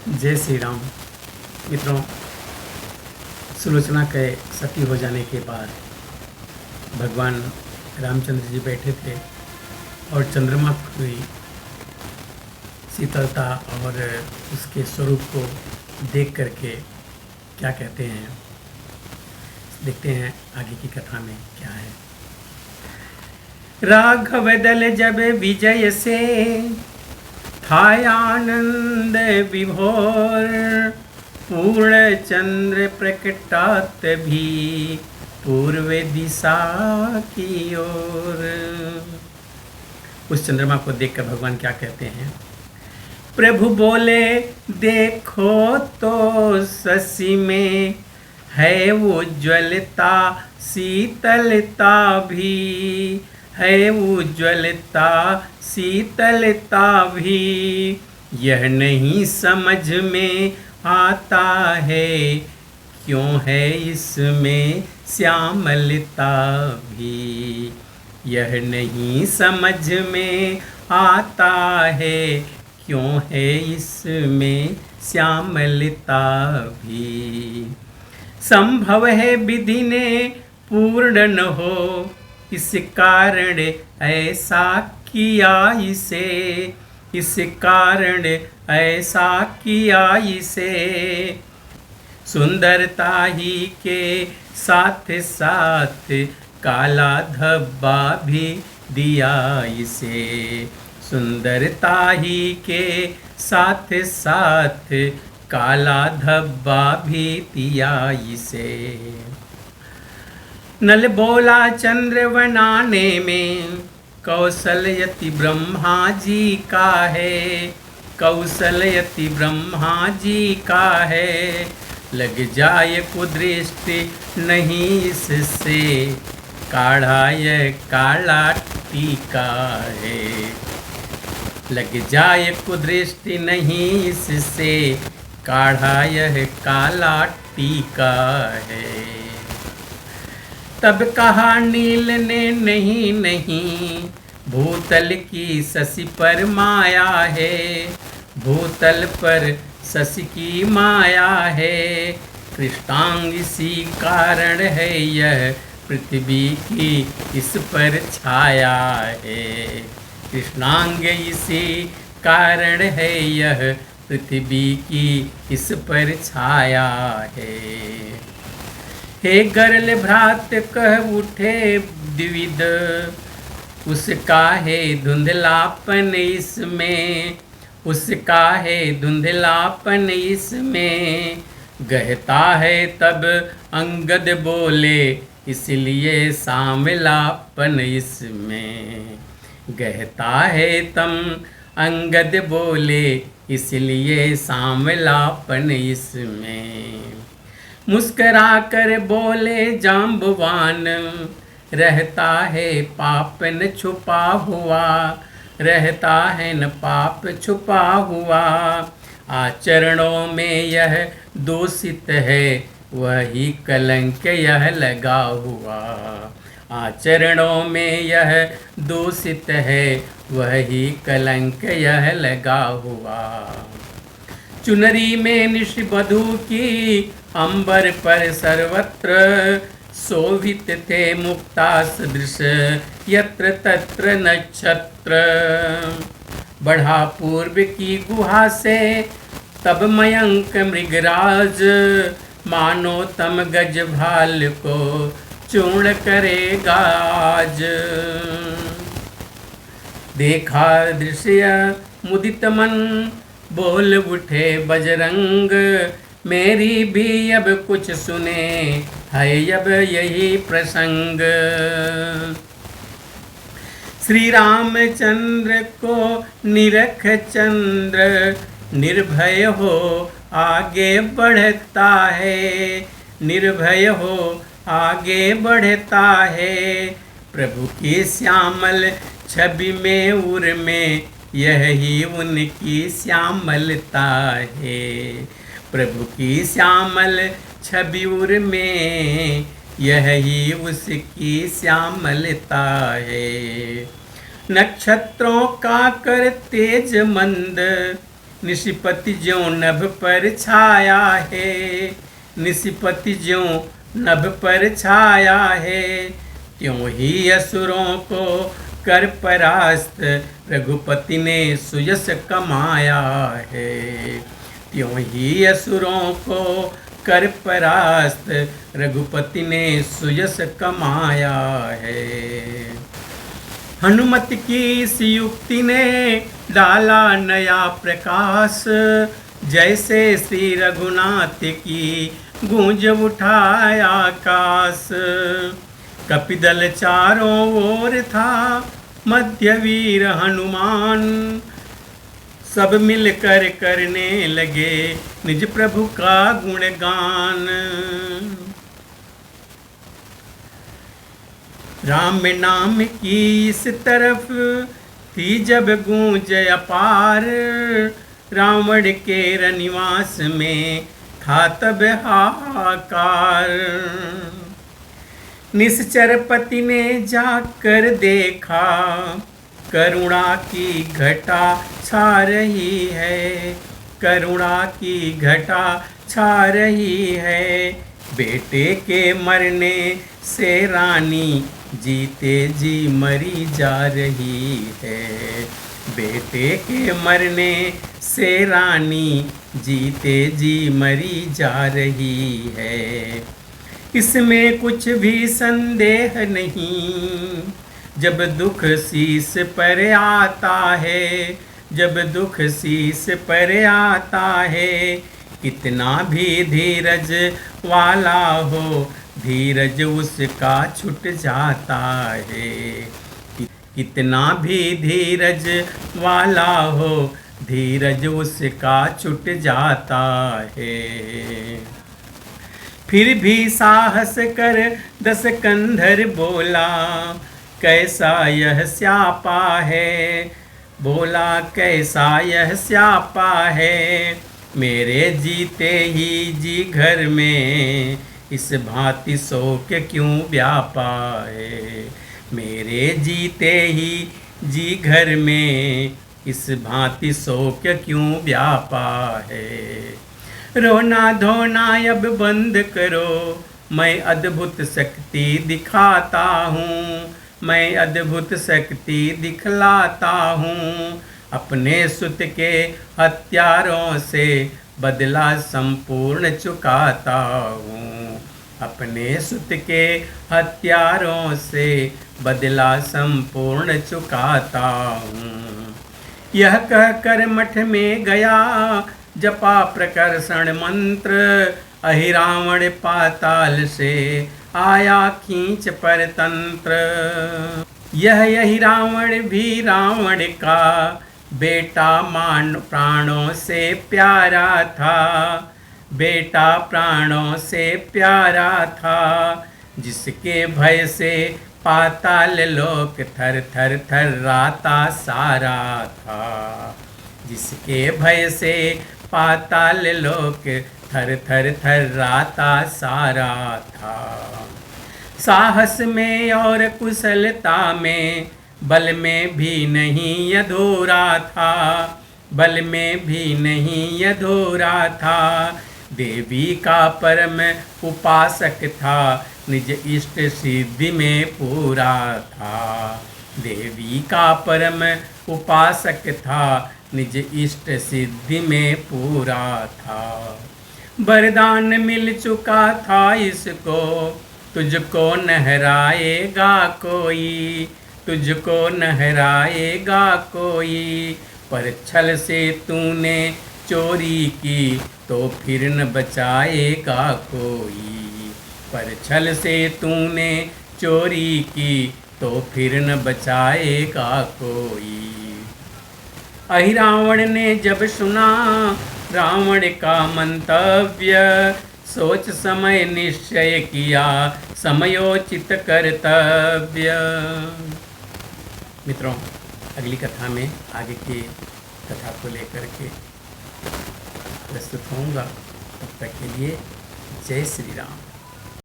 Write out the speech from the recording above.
जय श्री राम। मित्रों, सुलोचना के सती हो जाने के बाद भगवान रामचंद्र जी बैठे थे और चंद्रमा की शीतलता और उसके स्वरूप को देख करके क्या कहते हैं, देखते हैं आगे की कथा में क्या है। राघव दल जब विजय से था आनंद विभोर, पूर्ण चंद्र प्रकटात भी पूर्व दिशा की ओर। उस चंद्रमा को देखकर भगवान क्या कहते हैं, प्रभु बोले देखो तो शशि में है उज्ज्वलता, शीतलता भी है उज्ज्वलता, शीतलता भी। यह नहीं समझ में आता है क्यों है इसमें श्यामलता भी। यह नहीं समझ में आता है क्यों है इसमें श्यामलता भी। संभव है विधि ने पूर्ण न हो, इस कारण ऐसा किया इसे, इस कारण ऐसा किया इसे। सुंदरता ही के साथ साथ काला धब्बा भी दिया इसे, सुंदरता ही के साथ साथ काला धब्बा भी दिया इसे। नल बोला चंद्र बनाने में कौशलयति ब्रह्मा जी का है, कौशलयति ब्रह्मा जी का है। लग जाए कुदृष्टि नहीं इससे, काढ़ा यह काला टीका है। लग जाए कुदृष्टि नहीं इससे, काढ़ा यह काला टीका है। तब कहा नील ने नहीं नहीं, भूतल की शशि पर माया है, भूतल पर शशि की माया है। कृष्णांग इसी कारण है यह पृथ्वी की इस पर छाया है, कृष्णांग इसी कारण है यह पृथ्वी की इस पर छाया है। हे गरल भ्रात कह उठे द्विविध, उसका है धुंधलापन इसमें, उसका है धुंधलापन इसमें। गहता है तब अंगद बोले इसलिए सांवलापन इसमें, गहता है तम अंगद बोले इसलिए सांवलापन इसमें। मुस्करा कर बोले जाम्बवान, रहता है पाप न छुपा हुआ, रहता है न पाप छुपा हुआ। आचरणों में यह दूषित है वही कलंक यह लगा हुआ, आचरणों में यह दूषित है वही कलंक यह लगा हुआ। चुनरी में निष्बधु की अंबर पर सर्वत्र शोभित थे मुक्ता सदृश यत्र तत्र नक्षत्र। बढ़ा पूर्व की गुहा से तब मयंक मृगराज, मानो तम गज भाल को चूर्ण करेगा आज। देखा दृश्य मुदित मन बोल उठे बजरंग, मेरी भी अब कुछ सुने है अब यही प्रसंग। श्री रामचंद्र को निरख चंद्र निर्भय हो आगे बढ़ता है, निर्भय हो आगे बढ़ता है। प्रभु की श्यामल छवि में उर में यही उनकी श्यामलता है, प्रभु की श्यामल छवि उर में यही उसकी श्यामलता है। नक्षत्रों का कर तेज मंद निशिपति ज्यों नभ पर छाया है, निशिपति ज्यों नभ पर छाया है, त्यों ही असुरों को कर परास्त रघुपति ने सुयश कमाया है, त्यों ही असुरों को कर परास्त रघुपति ने सुयश कमाया है। हनुमत की इस युक्ति ने डाला नया प्रकाश, जैसे श्री रघुनाथ की गूंज उठाया आकाश। कपिदल चारों ओर था मध्यवीर हनुमान, सब मिलकर करने लगे निज प्रभु का गुणगान। राम नाम की इस तरफ थी जब गूंज अपार, रावण के रनिवास में था तब हाहाकार। निश्चरपति ने जाकर देखा, करुणा की घटा छा रही है, करुणा की घटा छा रही है। बेटे के मरने से रानी जीते जी मरी जा रही है, बेटे के मरने से रानी जीते जी मरी जा रही है। इसमें कुछ भी संदेह नहीं, जब दुख शीश पर आता है, जब दुख शीश पर आता है। कितना भी धीरज वाला हो, धीरज उसका छूट जाता है। कितना भी धीरज वाला हो, धीरज उसका छूट जाता है। फिर भी साहस कर दस कंधर बोला, कैसा यह स्यापा है, बोला कैसा यह स्यापा है। मेरे जीते ही जी घर में इस भांति शोक क्यों व्यापा है, मेरे जीते ही जी घर में इस भांति शोक क्यों व्यापा है। रोना धोना अब बंद करो, मैं अद्भुत शक्ति दिखाता हूँ, मैं अद्भुत शक्ति दिखलाता हूँ। अपने सुत के हत्यारों से बदला संपूर्ण चुकाता हूँ, अपने सुत के हत्यारों से बदला संपूर्ण चुकाता हूँ। यह कहकर मठ में गया, जपा प्रकर्षण मंत्र, अहिरावण पाताल से आया खींच पर तंत्र। यही रावण भी रावण का बेटा मान प्राणों से प्यारा था, बेटा प्राणों से प्यारा था। जिसके भय से पाताल लोक थर थर थर्राता सारा था, जिसके भय से पाताल लोक थर थर थर्राता सारा था। साहस में और कुशलता में बल में भी नहीं अधूरा था, बल में भी नहीं अधूरा था। देवी का परम उपासक था, निज इष्ट सिद्धि में पूरा था। देवी का परम उपासक था, निज इष्ट सिद्धि में पूरा था। वरदान मिल चुका था इसको, तुझको नहराएगा कोई, तुझको नहराएगा कोई। पर छल से तूने चोरी की तो फिर न बचाएगा कोई, पर छल से तूने चोरी की तो फिर न बचाएगा कोई। अहिरावण ने जब सुना रावण का मंतव्य, सोच समय निश्चय किया समयोचित कर्तव्य। मित्रों, अगली कथा में आगे की कथा को लेकर के प्रस्तुत होऊंगा। तब तक के लिए जय श्री राम।